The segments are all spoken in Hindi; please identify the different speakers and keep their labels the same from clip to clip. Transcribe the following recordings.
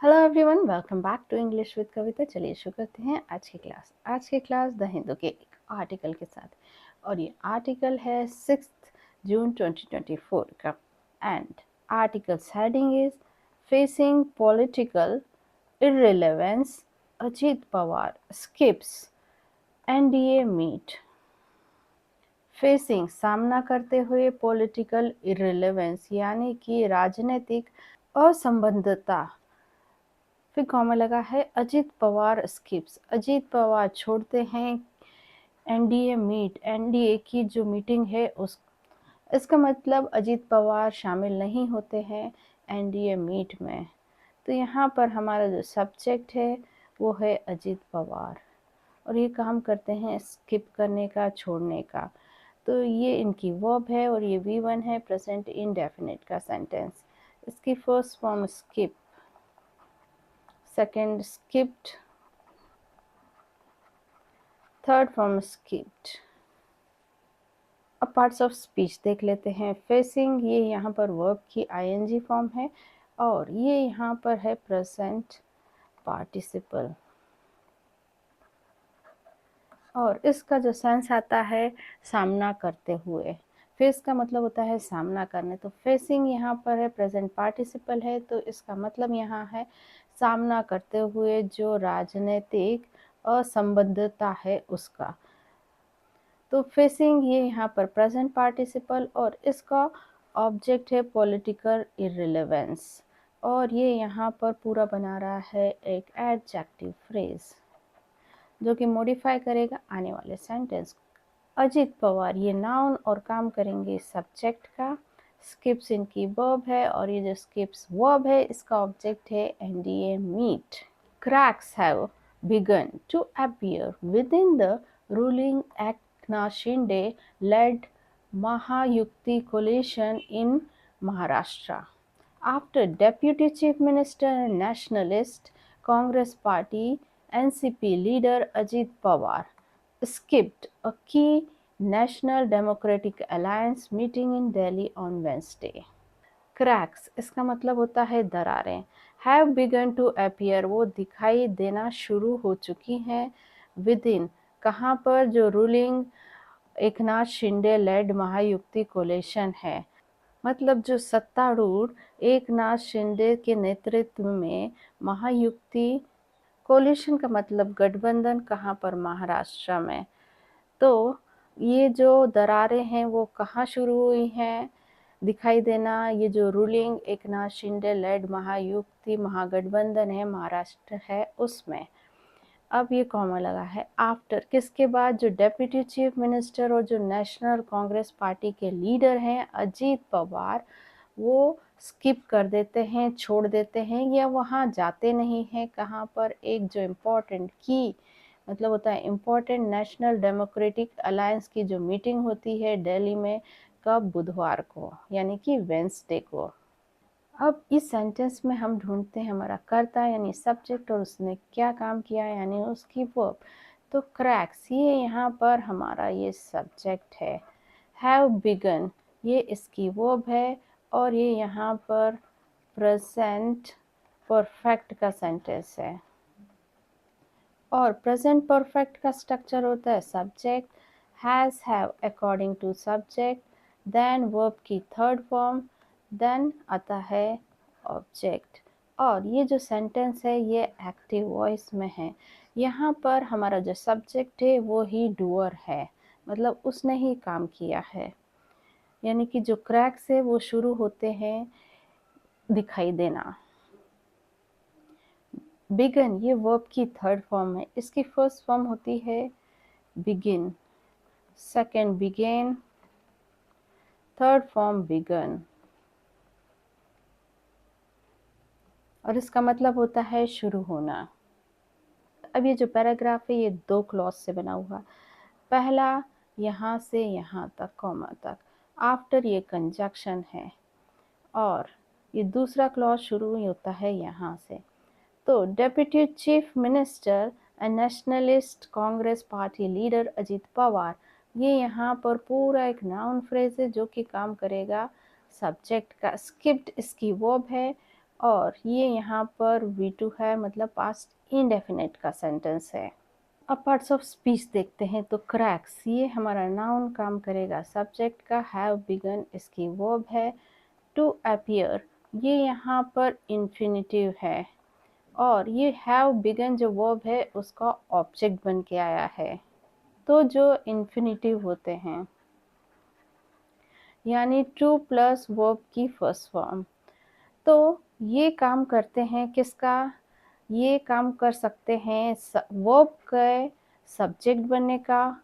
Speaker 1: Hello everyone, welcome back to English with Kavita. चलिए शुरू करते हैं आज की क्लास द हिंदू के एक आर्टिकल के साथ। और ये आर्टिकल है 6 जून 2024 का। And articles heading is facing political irrelevance, Ajit Pawar skips NDA meet. Facing सामना करते हुए, पॉलिटिकल इररिलेवेंस यानी कि राजनीतिक असंबद्धता, फिर कॉमा लगा है अजीत पवार स्किप्स, अजीत पवार छोड़ते हैं एनडीए मीट, एनडीए की जो मीटिंग है इसका मतलब अजीत पवार शामिल नहीं होते हैं एनडीए मीट में। तो यहाँ पर हमारा जो सब्जेक्ट है वो है अजीत पवार, और ये काम करते हैं स्किप करने का, छोड़ने का। तो ये इनकी वर्ब है और ये V1 है, प्रेजेंट इंडेफिनिट का सेंटेंस। इसकी first form skip, second skipped, third form skipped. अब पार्ट्स ऑफ स्पीच देख लेते हैं। फेसिंग, ये यहाँ पर वर्ब की आईएनजी फॉर्म है और ये यहाँ पर है प्रेजेंट पार्टिसिपल, और इसका जो सेंस आता है सामना करते हुए। फेस का मतलब होता है सामना करने, तो फेसिंग यहाँ पर है प्रेजेंट पार्टिसिपल है, तो इसका मतलब यहाँ है सामना करते हुए जो राजनीतिक असंबद्धता है उसका। तो फेसिंग ये यहाँ पर प्रेजेंट पार्टिसिपल और इसका ऑब्जेक्ट है पॉलिटिकल इररिलेवेंस, और ये यहाँ पर पूरा बना रहा है एक एडजेक्टिव फ्रेज जो कि मॉडिफाई करेगा आने वाले सेंटेंस को। अजीत पवार ये नाउन और काम करेंगे सब्जेक्ट का, स्किप्स इनकी वर्ब है और ये जो स्किप्स वर्ब है इसका ऑब्जेक्ट है NDA meet. Cracks have begun to appear within the ruling Eknath Shinde-led Mahayukti coalition in Maharashtra, after Deputy Chief Minister and Nationalist Congress Party (NCP) leader Ajit Pawar skipped a key National Democratic Alliance meeting in Delhi on Wednesday. Cracks, इसका मतलब होता है दरारें। हैव बिगन टू अपीयर, वो दिखाई देना शुरू हो चुकी हैं। विद इन, कहाँ पर, जो ruling Eknath Shinde led Mahayukti coalition है, मतलब जो सत्तारूढ़ एकनाथ शिंदे के नेतृत्व में महायुक्ति, कोलिशन का मतलब गठबंधन, कहाँ पर, महाराष्ट्र में। तो ये जो दरारें हैं वो कहाँ शुरू हुई हैं दिखाई देना, ये जो रूलिंग एकनाथ शिंदे लेड महायुक्ति महागठबंधन है, महाराष्ट्र है, उसमें। अब ये कॉमा लगा है आफ्टर, किसके बाद, जो डेप्यूटी चीफ मिनिस्टर और जो नेशनल कांग्रेस पार्टी के लीडर हैं अजीत पवार, वो स्किप कर देते हैं, छोड़ देते हैं या वहाँ जाते नहीं हैं। कहाँ पर, एक जो इम्पोर्टेंट की मतलब होता है इम्पोर्टेंट नेशनल डेमोक्रेटिक अलायंस की जो मीटिंग होती है दिल्ली में, कब, बुधवार को, यानी कि वेंसडे को। अब इस सेंटेंस में हम ढूंढते हैं हमारा कर्ता यानी सब्जेक्ट और उसने क्या काम किया यानी उसकी वर्ब। तो क्रैक्स, ये यहाँ पर हमारा ये सब्जेक्ट है। हैव बिगन, ये इसकी वर्ब है और ये यहाँ पर प्रेजेंट परफेक्ट का सेंटेंस है। और प्रेजेंट परफेक्ट का स्ट्रक्चर होता है subject, has, have according to subject, then verb की थर्ड फॉर्म, देन आता है ऑब्जेक्ट। और ये जो सेंटेंस है ये एक्टिव वॉइस में है। यहाँ पर हमारा जो सब्जेक्ट है वो ही डूअर है, मतलब उसने ही काम किया है। यानी कि जो क्रैक्स है वो शुरू होते हैं दिखाई देना। बिगन, ये वर्ब की थर्ड फॉर्म है, इसकी फर्स्ट फॉर्म होती है begin, second began, third form begun, और इसका मतलब होता है शुरू होना। अब ये जो पैराग्राफ है ये दो क्लॉज से बना हुआ। पहला यहाँ से यहाँ तक कॉमा तक, आफ्टर ये कंजक्शन है, और ये दूसरा क्लॉज शुरू ही होता है यहाँ से। तो deputy chief minister and nationalist Congress party leader Ajit Pawar, ये यहाँ पर पूरा एक नाउन फ्रेज है जो कि काम करेगा सब्जेक्ट का। स्किप्ड इसकी वर्ब है और ये यहाँ पर V2 है, मतलब पास्ट इंडेफिनिट का सेंटेंस है। अब पार्ट्स ऑफ स्पीच देखते हैं। तो क्रैक्स, ये हमारा नाउन काम करेगा सब्जेक्ट का। हैव बिगन इसकी वर्ब है। टू अपीयर, ये यहाँ पर इन्फिनिटिव है, और ये हैव बिगन जो वर्ब है उसका ऑब्जेक्ट बन के आया है। तो जो इन्फिनिटिव होते हैं, यानी टू प्लस वर्ब की फर्स्ट फॉर्म, तो ये काम करते हैं किसका? ये काम कर सकते हैं वर्ब के सब्जेक्ट बनने का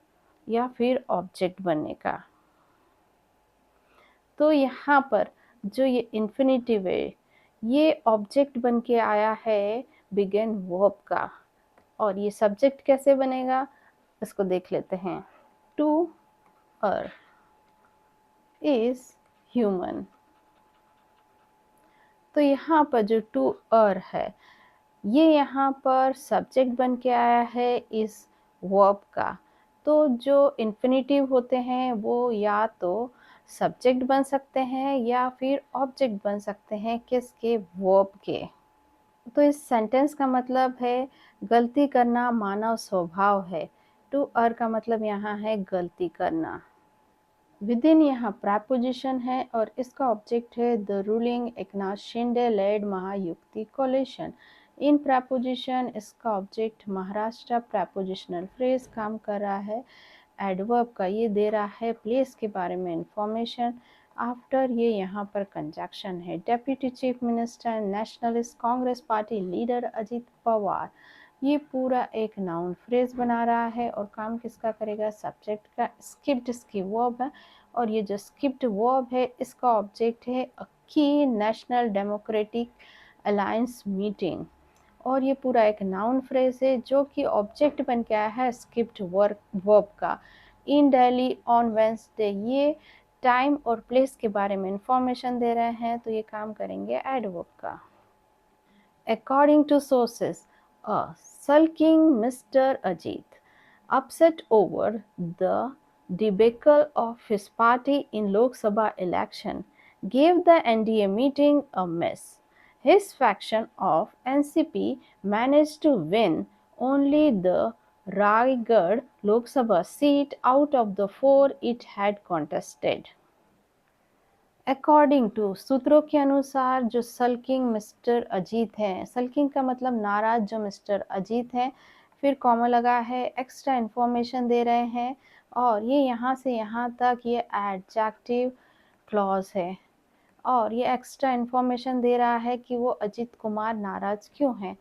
Speaker 1: या फिर ऑब्जेक्ट बनने का। तो यहाँ पर जो ये इन्फिनिटिव है, ये ऑब्जेक्ट बन के आया है बिगिन वर्ब का। और ये सब्जेक्ट कैसे बनेगा, इसको देख लेते हैं। टू अर इज ह्यूमन, तो यहाँ पर जो टू अर है, ये यहाँ पर सब्जेक्ट बन के आया है इस वर्ब का। तो जो इन्फिनिटिव होते हैं वो या तो सब्जेक्ट बन सकते हैं या फिर ऑब्जेक्ट बन सकते हैं, किसके? वर्ब के। तो इस सेंटेंस का मतलब है गलती करना मानव स्वभाव है। टू अर का मतलब यहाँ है गलती करना। विदिन यहाँ प्रेपोजिशन है और इसका ऑब्जेक्ट है the ruling Eknath Shinde led Mahayukti coalition. In preposition इसका ऑब्जेक्ट महाराष्ट्र प्रेपोजिशनल फ्रेज काम कर रहा है एडवर्ब का। ये दे रहा है प्लेस के बारे में इंफॉर्मेशन। आफ्टर, ये यहाँ पर कंजक्शन है। Deputy chief minister nationalist Congress party leader Ajit Pawar, ये पूरा एक नाउन फ्रेज बना रहा है और काम किसका करेगा? सब्जेक्ट का। स्किप्ड इसकी वर्ब है, और ये जो स्किप्ड वर्ब है इसका ऑब्जेक्ट है अ की नेशनल डेमोक्रेटिक अलायंस मीटिंग। और ये पूरा एक नाउन फ्रेज है जो कि ऑब्जेक्ट बन के आया है स्किप्ड वर्ब का। इन दिल्ली ऑन वेंसडे, ये टाइम और प्लेस के बारे में इंफॉर्मेशन दे रहे हैं, तो ये काम करेंगे एडवर्ब का। According to sources, a sulking Mr. Ajit, upset over the debacle of his party in Lok Sabha election, gave the NDA meeting a miss. His faction of NCP managed to win only the Raigad Lok Sabha seat out of the 4 it had contested. According to, सूत्रों के अनुसार जो सल्किंग मिस्टर अजीत हैं, सल्किंग का मतलब नाराज जो मिस्टर अजीत हैं, फिर कॉमा लगा है, एक्स्ट्रा इन्फॉर्मेशन दे रहे हैं, और ये यहाँ से यहाँ तक ये एडजेक्टिव क्लॉज है, और ये एक्स्ट्रा इन्फॉर्मेशन दे रहा है कि वो अजीत कुमार नाराज क्यों हैं।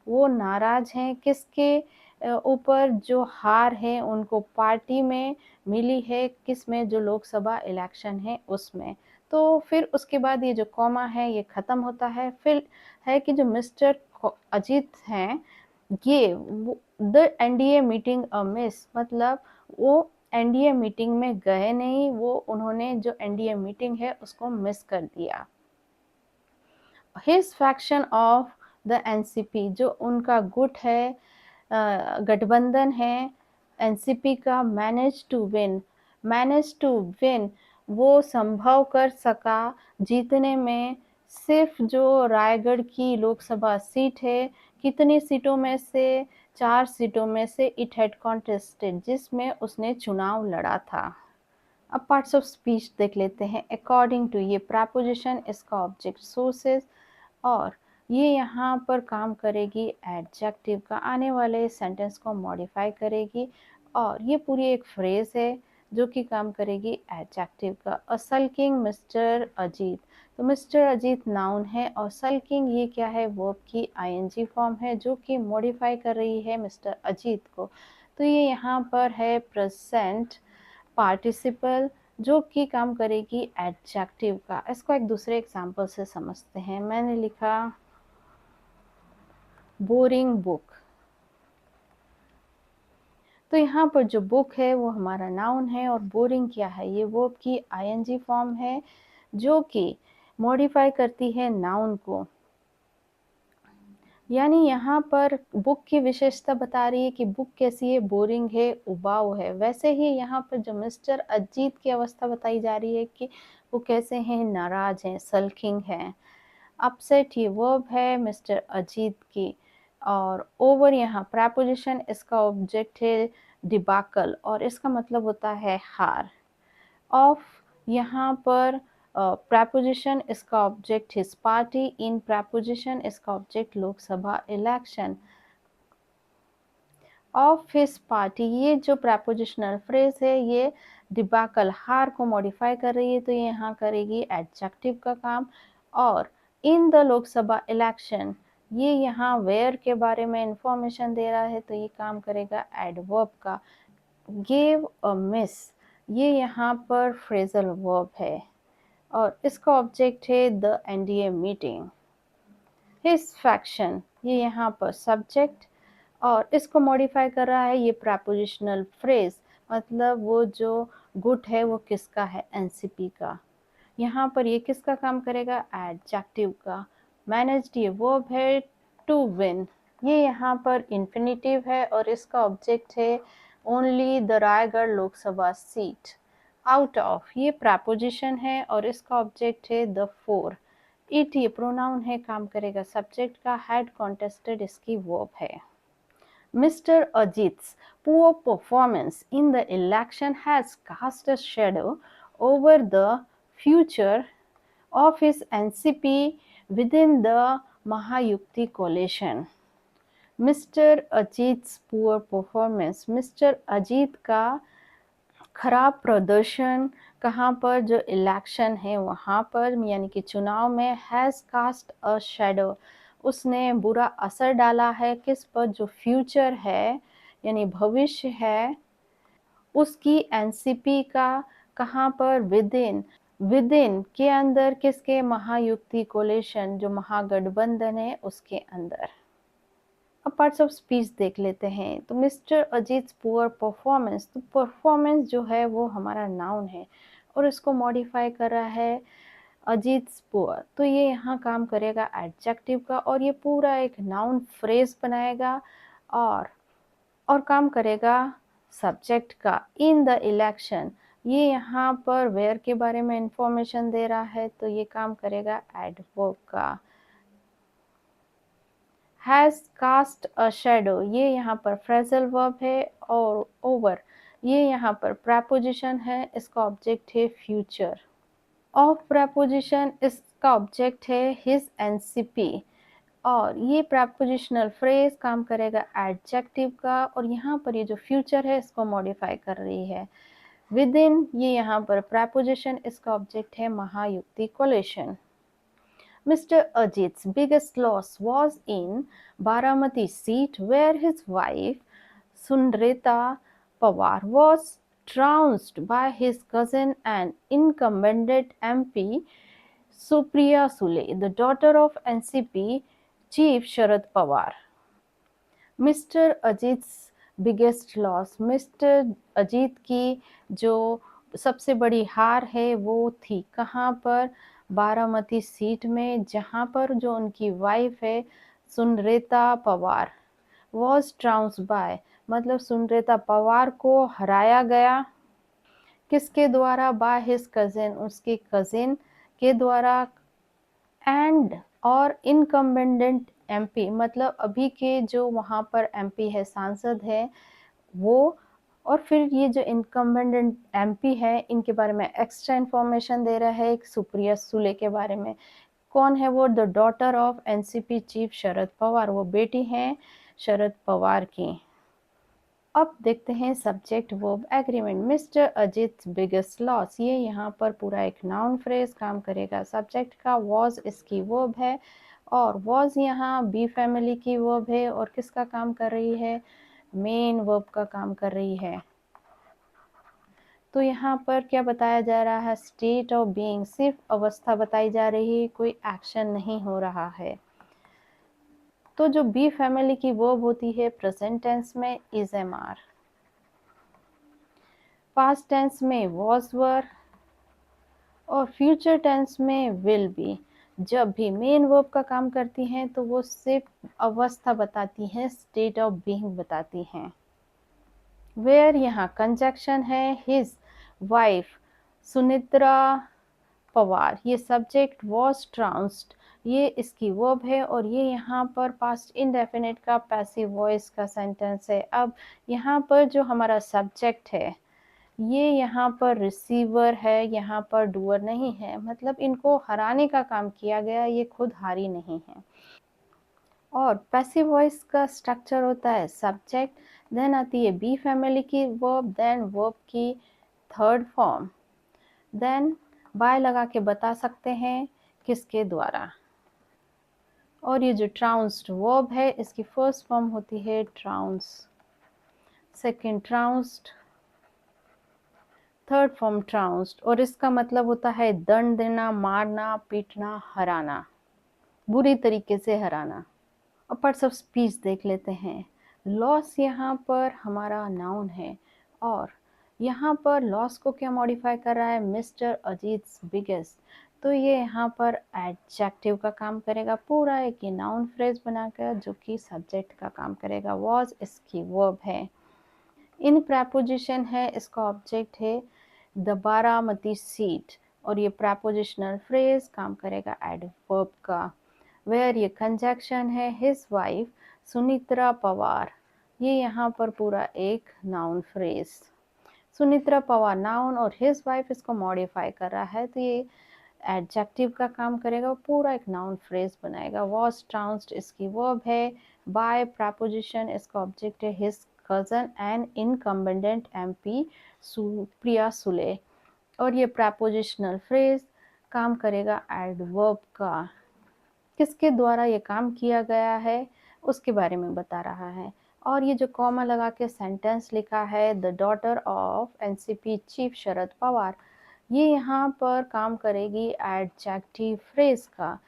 Speaker 1: वो नाराज हैं किसके ऊपर? जो हार है उनको पार्टी में मिली है, किस में? जो लोकसभा इलेक्शन है उसमें। तो फिर उसके बाद ये जो कॉमा है ये ख़त्म होता है। फिर है कि जो मिस्टर अजीत हैं, ये the NDA meeting a miss, मतलब वो एनडीए मीटिंग में गए नहीं, वो उन्होंने जो एनडीए मीटिंग है उसको मिस कर दिया। His faction of the NCP, जो उनका गुट है, गठबंधन है एनसीपी का, मैनेज टू विन, वो संभव कर सका जीतने में सिर्फ जो रायगढ़ की लोकसभा सीट है। कितनी सीटों में से? 4 सीटों में से इट हैड कॉन्टेस्टेड, जिसमें उसने चुनाव लड़ा था। अब पार्ट्स ऑफ स्पीच देख लेते हैं। अकॉर्डिंग टू, ये प्रेपोजिशन, इसका ऑब्जेक्ट सोर्सेस, और ये यहाँ पर काम करेगी एडजेक्टिव का, आने वाले सेंटेंस को मॉडिफाई करेगी, और ये पूरी एक फ्रेज है जो कि काम करेगी एडजेक्टिव का। अ सल्किंग मिस्टर अजीत, तो मिस्टर अजीत नाउन है और सल्किंग ये क्या है? वर्ब की आईएनजी फॉर्म है जो कि मॉडिफाई कर रही है मिस्टर अजीत को। तो ये यहाँ पर है प्रेजेंट पार्टिसिपल जो कि काम करेगी एडजेक्टिव का। इसको एक दूसरे एग्जाम्पल से समझते हैं। मैंने लिखा बोरिंग बुक, तो यहाँ पर जो बुक है वो हमारा नाउन है, और बोरिंग क्या है? ये वर्ब की आईएनजी फॉर्म है जो कि मॉडिफाई करती है नाउन को। यानी यहाँ पर बुक की विशेषता बता रही है कि बुक कैसी है? बोरिंग है, उबाऊ है। वैसे ही यहाँ पर जो मिस्टर अजीत की अवस्था बताई जा रही है कि वो कैसे हैं? नाराज हैं, सल्किंग हैं। अपसेट ये वर्ब है मिस्टर अजीत की, और ओवर यहाँ प्रेपोजिशन, इसका ऑब्जेक्ट है डिबाकल और इसका मतलब होता है हार। ऑफ यहाँ पर प्रेपोजिशन, इसका ऑब्जेक्ट हिज पार्टी। इन प्रेपोजिशन, इसका object Lok Sabha election. Of his party, ये जो प्रेपोजिशनल फ्रेज है ये डिबाकल हार को मॉडिफाई कर रही है, तो ये यहाँ करेगी एडजेक्टिव का काम। और इन द लोकसभा इलेक्शन, ये यहाँ वेयर के बारे में इंफॉर्मेशन दे रहा है, तो ये काम करेगा एडवर्ब का। गिव अ मिस, ये यहाँ पर फ्रेजल वर्ब है और इसका ऑब्जेक्ट है the NDA meeting. His faction, ये यहाँ पर सब्जेक्ट और इसको मॉडिफाई कर रहा है ये प्रेपोजिशनल फ्रेज, मतलब वो जो गुट है वो किसका है, एनसीपी का। यहाँ पर ये किसका काम करेगा, एडजेक्टिव का। मैनेज्ड ये वर्ब है टू विन, ये यहाँ पर इन्फिनिटिव है और इसका ऑब्जेक्ट है only the Raigarh Lok Sabha seat. Out of ये प्रेपोजिशन है और इसका ऑब्जेक्ट है द फोर। इट ये प्रोनाउन है, काम करेगा सब्जेक्ट का। हैड कॉन्टेस्टेड इसकी वर्ब है। Mr. Ajit's poor performance in the election has cast a shadow over the future of his NCP within the Mahayukti coalition. Mister Ajit's poor performance, Mister Ajit का खराब प्रदर्शन कहाँ पर, जो इलेक्शन है वहाँ पर, यानी कि चुनाव में, हैज़ कास्ट अ शैडो, उसने बुरा असर डाला है किस पर, जो फ्यूचर है यानी भविष्य है उसकी, एनसीपी का। कहाँ पर, विदिन, विदिन के अंदर, किसके, महायुक्ति कोलिशन, जो महागठबंधन है उसके अंदर। अब पार्ट्स ऑफ स्पीच देख लेते हैं। तो मिस्टर अजीत पुअर परफॉर्मेंस, तो परफॉर्मेंस जो है वो हमारा नाउन है और इसको मॉडिफाई कर रहा है अजीत पुअर, तो ये यहाँ काम करेगा एडजेक्टिव का और ये पूरा एक नाउन फ्रेज बनाएगा और काम करेगा सब्जेक्ट का। इन द इलेक्शन, ये यहाँ पर वेयर के बारे में इंफॉर्मेशन दे रहा है, तो ये काम करेगा एडवर्ब का। हैज़ कास्ट अ शैडो, ये यहाँ पर फ्रेजल वर्ब है और ओवर ये यहाँ पर प्रेपोजिशन है, इसका ऑब्जेक्ट है फ्यूचर। ऑफ प्रेपोजिशन, इसका ऑब्जेक्ट है हिज एनसीपी और ये प्रेपोजिशनल फ्रेज काम करेगा एडजेक्टिव का और यहाँ पर ये जो फ्यूचर है इसको मॉडिफाई कर रही है। विदिन, ये यहाँ पर प्रेपोजिशन, इसका ऑब्जेक्ट है महायुक्ति collision. Mr. Ajit's biggest loss was in Baramati seat where his wife Sundrita Pawar was trounced by his cousin and incumbent MP Supriya Sule, the daughter of NCP Chief Sharad Pawar. Mister Ajit biggest loss, mister Ajit की जो सबसे बड़ी हार है वो थी कहाँ पर, बारामती सीट में, जहाँ पर जो उनकी वाइफ है सुनरेता पवार, वॉज ट्राउंस बाय, मतलब सुनरेता पवार को हराया गया किसके द्वारा, बाय हिज कजिन, उसके कजिन के द्वारा। एंड और इनकम्बेंडेंट एमपी, मतलब अभी के जो वहाँ पर एमपी है, सांसद है वो। और फिर ये जो इनकम्बेंडेंट एमपी है इनके बारे में एक्स्ट्रा इन्फॉर्मेशन दे रहा है एक सुप्रिया सुले के बारे में। कौन है वो, the daughter of NCP chief Sharad Pawar, वो बेटी हैं शरद पवार की। अब देखते हैं subject verb agreement. Mister Ajit biggest loss, ये यहाँ पर पूरा एक नाउन फ्रेज काम करेगा सब्जेक्ट का। वॉज इसकी वर्ब है और वॉज यहाँ बी फैमिली की वर्ब है और किसका काम कर रही है, मेन वर्ब का काम कर रही है। तो यहाँ पर क्या बताया जा रहा है, स्टेट ऑफ बीइंग, सिर्फ अवस्था बताई जा रही है, कोई एक्शन नहीं हो रहा है। तो जो बी फैमिली की वर्ब होती है प्रेजेंट टेंस में is am are, past tense में वॉज वर और फ्यूचर टेंस में विल बी। जब भी मेन वर्ब का काम करती हैं तो वो सिर्फ अवस्था बताती हैं, स्टेट ऑफ बीइंग बताती हैं। वेयर यहाँ कंजक्शन है, हिज वाइफ सुनित्रा पवार, ये सब्जेक्ट वॉज ट्राउंस्ड, ये इसकी वर्ब है और ये यहाँ पर पास्ट इंडेफिनिट का पैसिव वॉइस का सेंटेंस है। अब यहाँ पर जो हमारा सब्जेक्ट है ये यहाँ पर रिसीवर है, यहाँ पर डूअर नहीं है, मतलब इनको हराने का काम किया गया, ये खुद हारी नहीं है। और पैसिव वॉइस का स्ट्रक्चर होता है सब्जेक्ट, देन आती है बी फैमिली की वर्ब, देन वर्ब की थर्ड फॉर्म, देन बाय लगा के बता सकते हैं किसके द्वारा। और ये जो ट्राउंस्ड वर्ब है इसकी फर्स्ट फॉर्म होती है ट्राउंस, सेकंड ट्राउंस्ड, थर्ड फॉर्म ट्राउंस्ड, और इसका मतलब होता है दंड देना, मारना, पीटना, हराना, बुरी तरीके से हराना। अब पार्ट्स ऑफ स्पीच देख लेते हैं। लॉस यहाँ पर हमारा नाउन है और यहाँ पर लॉस को क्या मॉडिफाई कर रहा है, मिस्टर अजीत बिगेस्ट, तो ये यहाँ पर एडजेक्टिव का काम करेगा, पूरा एक ये नाउन फ्रेज बनाकर जो कि सब्जेक्ट का काम करेगा। वॉज इसकी वर्ब है, इन प्रेपोजिशन है, इसका ऑब्जेक्ट है द बारामती सीट, और ये प्रेपोजिशनल फ्रेज काम करेगा एडवर्ब का। वेयर ये कंजक्शन है हिज वाइफ सुनित्रा पवार, ये यहाँ पर पूरा एक noun phrase, Sunitra Pawar noun और हिज वाइफ इसको मॉडिफाई कर रहा है, तो ये एडजेक्टिव का काम करेगा, पूरा एक नाउन फ्रेज बनाएगा। वॉज ट्राउंस्ड इसकी वर्ब है, बाय प्रेपोजिशन इसका ऑब्जेक्ट है his cousin and incumbent MP Supriya Sule, और ये प्रेपोजिशनल फ्रेज काम करेगा एडवर्ब का। किसके द्वारा ये काम किया गया है उसके बारे में बता रहा है। और ये जो कॉमा लगा के सेंटेंस लिखा है the daughter of NCP chief Sharad Pawar, ये यहाँ पर काम करेगी एडजेक्टिव फ्रेज का,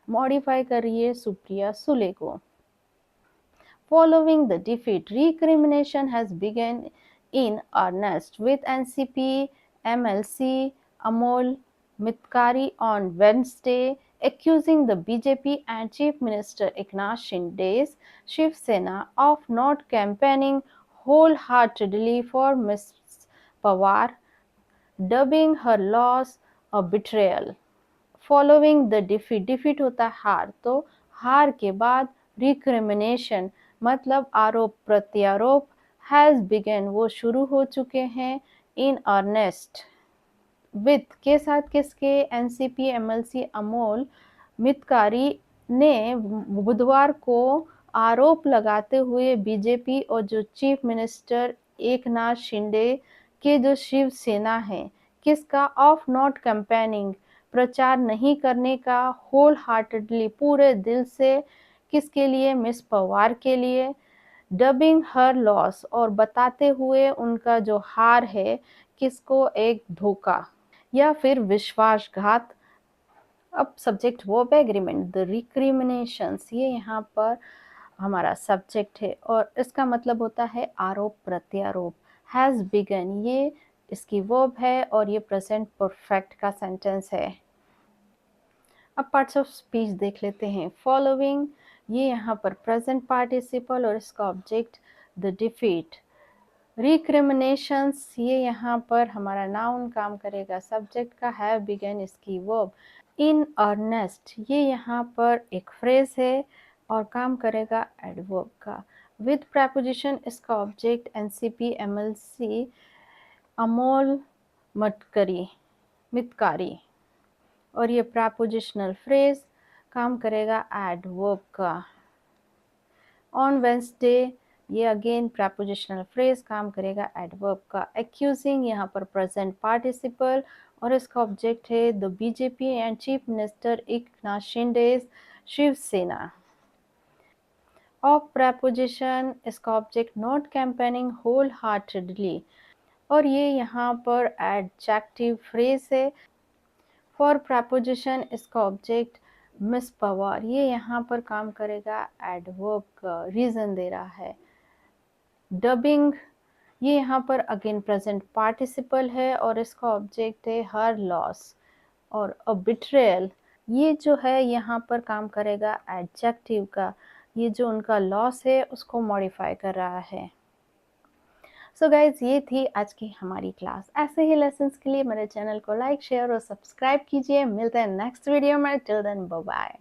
Speaker 1: मॉडिफाई कर रही है सुप्रिया सुले को। Following the defeat, recrimination has begun in earnest, with NCP MLC Amol Mitkari on Wednesday accusing the BJP and Chief Minister Eknath Shinde's Shiv Sena of not campaigning wholeheartedly for Ms. Pawar, dubbing her loss a betrayal. Following the defeat, defeat होता है हार, तो हार के बाद रिक्रिमिनेशन मतलब आरोप प्रत्यारोप, हैज बिगन वो शुरू हो चुके हैं, इन अर्नेस्ट विथ के साथ किसके, एनसीपी एमएलसी अमोल मितकारी ने बुधवार को आरोप लगाते हुए बीजेपी और जो चीफ मिनिस्टर एकनाथ शिंदे के जो शिवसेना है किसका, ऑफ नॉट कैंपेनिंग प्रचार नहीं करने का, होल हार्टेडली पूरे दिल से, किसके लिए, मिस पवार के लिए, डबिंग हर लॉस और बताते हुए उनका जो हार है किसको, एक धोखा या फिर विश्वासघात। अब सब्जेक्ट वर्ब एग्रीमेंट, द रिक्रिमिनेशंस, ये यहाँ पर हमारा सब्जेक्ट है और इसका मतलब होता है आरोप प्रत्यारोप। हैज़ बिगन ये इसकी वर्ब है और ये प्रेजेंट परफेक्ट का सेंटेंस है। अब पार्ट्स ऑफ स्पीच देख लेते हैं। फॉलोइंग ये यहाँ पर प्रेजेंट पार्टिसिपल और इसका ऑब्जेक्ट द डिफीट। रिक्रिमिनेशंस ये यहाँ पर हमारा नाउन काम करेगा सब्जेक्ट का, हैव बिगन इसकी वर्ब। इन अर्नेस्ट ये यहाँ पर एक फ्रेज है और काम करेगा एडवर्ब का। विद प्रेपोजिशन इसका object NCP MLC Amol Mitkari, और ये प्रेपोजिशनल फ्रेज काम करेगा एडवर्ब का। ऑन वेंसडे ये अगेन प्रेपोजिशनल फ्रेज काम करेगा एडवर्ब का। एक्यूजिंग यहाँ पर प्रेजेंट पार्टिसिपल और इसका ऑब्जेक्ट है the BJP and chief minister Eknath Shinde Shiv Sena. Of preposition इसका object not campaigning wholeheartedly, और ये यहाँ पर एडजेक्टिव फ्रेज है। फॉर प्रेपोजिशन इसका ऑब्जेक्ट मिस पवार, ये यहाँ पर काम करेगा एडवर्ब का, रीजन दे रहा है। डबिंग ये यहाँ पर अगेन प्रेजेंट पार्टिसिपल है और इसका ऑब्जेक्ट है हर लॉस, और अ बिट्रेयल ये जो है यहाँ पर काम करेगा एडजेक्टिव का, ये जो उनका लॉस है उसको मॉडिफाई कर रहा है। सो गाइज ये थी आज की हमारी क्लास। ऐसे ही लेसन्स के लिए मेरे चैनल को लाइक शेयर और सब्सक्राइब कीजिए। मिलते हैं नेक्स्ट वीडियो में। Till then bye bye.